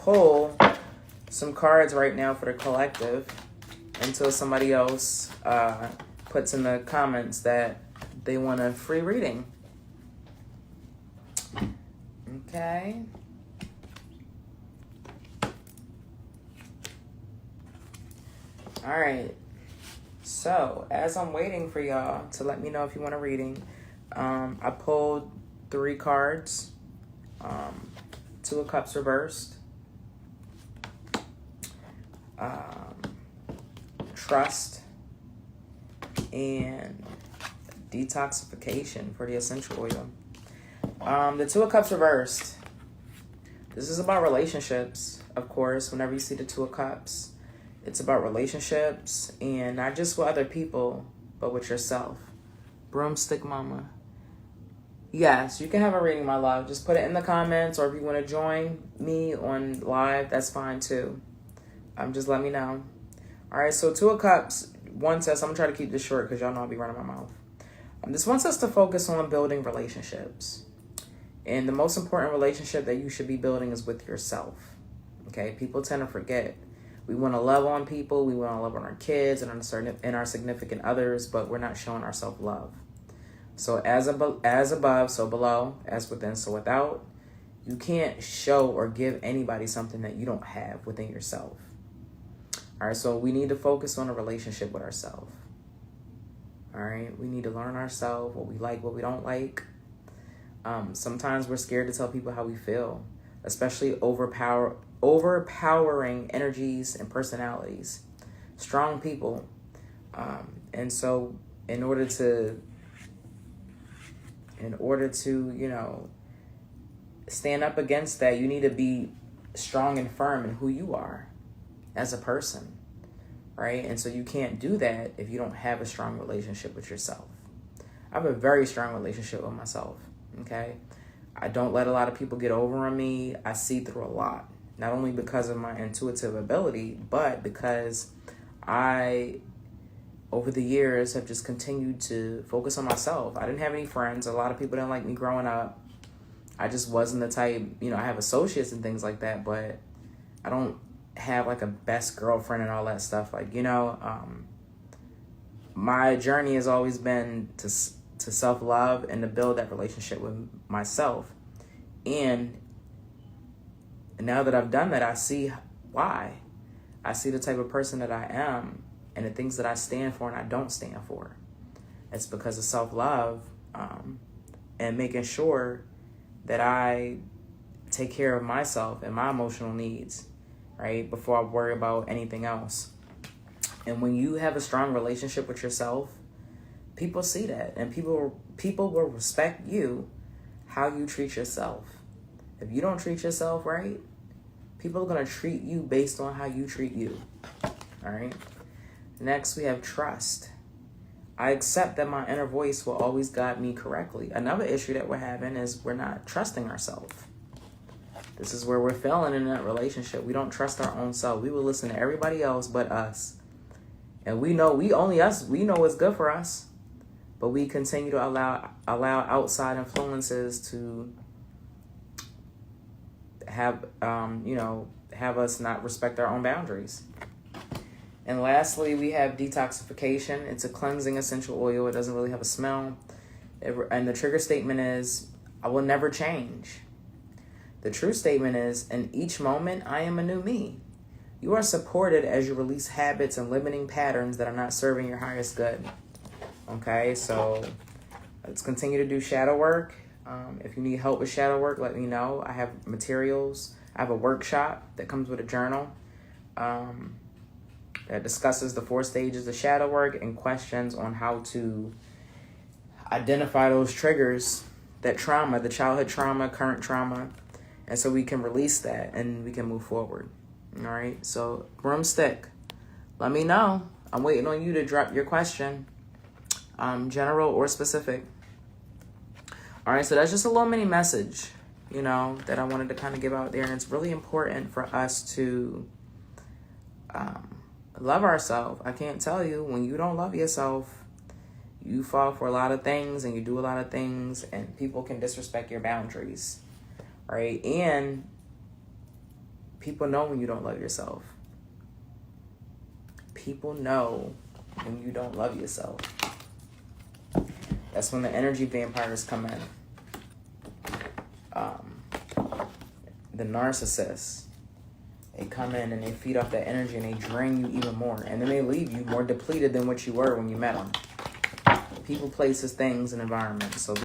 pull some cards right now for the collective until somebody else puts in the comments that they want a free reading. Okay. All right. So, as I'm waiting for y'all to let me know if you want a reading, I pulled 3 cards. 2 of Cups reversed. Trust. And detoxification for the essential oil. The 2 of Cups reversed. This is about relationships, of course. Whenever you see the 2 of Cups, it's about relationships, and not just with other people, but with yourself. Broomstick Mama. Yes, you can have a reading, my love. Just put it in the comments, or if you want to join me on live, that's fine too. Just let me know. All right, so 2 of Cups. One says, I'm going to try to keep this short because y'all know I'll be running my mouth. This wants us to focus on building relationships. And the most important relationship that you should be building is with yourself. Okay, people tend to forget. We want to love on people. We want to love on our kids and on our significant others, but we're not showing ourselves love. So as above, so below, as within, so without. You can't show or give anybody something that you don't have within yourself. All right, so we need to focus on a relationship with ourselves. All right, we need to learn ourselves, what we like, what we don't like. Sometimes we're scared to tell people how we feel, especially overpowering energies and personalities, strong people. And so in order to, stand up against that, you need to be strong and firm in who you are as a person, right? And so you can't do that if you don't have a strong relationship with yourself. I have a very strong relationship with myself, okay? I don't let a lot of people get over on me. I see through a lot, not only because of my intuitive ability, but because I, over the years, have just continued to focus on myself. I didn't have any friends. A lot of people didn't like me growing up. I just wasn't the type, I have associates and things like that, but I don't have like a best girlfriend and all that stuff. My journey has always been to self-love and to build that relationship with myself. And now that I've done that, I see why. I see the type of person that I am and the things that I stand for and I don't stand for. It's because of self-love and making sure that I take care of myself and my emotional needs, right? Before I worry about anything else. And when you have a strong relationship with yourself, people see that, and people will respect you how you treat yourself. If you don't treat yourself right, people are going to treat you based on how you treat you. All right. Next, we have trust. I accept that my inner voice will always guide me correctly. Another issue that we're having is we're not trusting ourselves. This is where we're failing in that relationship. We don't trust our own self. We will listen to everybody else but us. And we know we know what's good for us. But we continue to allow outside influences to have us not respect our own boundaries. And lastly, we have detoxification. It's a cleansing essential oil. It doesn't really have a smell. And the trigger statement is, I will never change. The true statement is, in each moment, I am a new me. You are supported as you release habits and limiting patterns that are not serving your highest good. Okay, so let's continue to do shadow work. If you need help with shadow work, let me know. I have materials. I have a workshop that comes with a journal that discusses the 4 stages of shadow work and questions on how to identify those triggers, that trauma, the childhood trauma, current trauma, and so we can release that and we can move forward. All right, so Broomstick, let me know. I'm waiting on you to drop your question, general or specific. All right, so that's just a little mini message, that I wanted to kind of give out there. And it's really important for us to love ourselves. I can't tell you, when you don't love yourself, you fall for a lot of things and you do a lot of things, and people can disrespect your boundaries, right? And People know when you don't love yourself. People know when you don't love yourself. That's when the energy vampires come in. The narcissists, they come in and they feed off that energy and they drain you even more. And then they leave you more depleted than what you were when you met them. People, places, things, and environments. So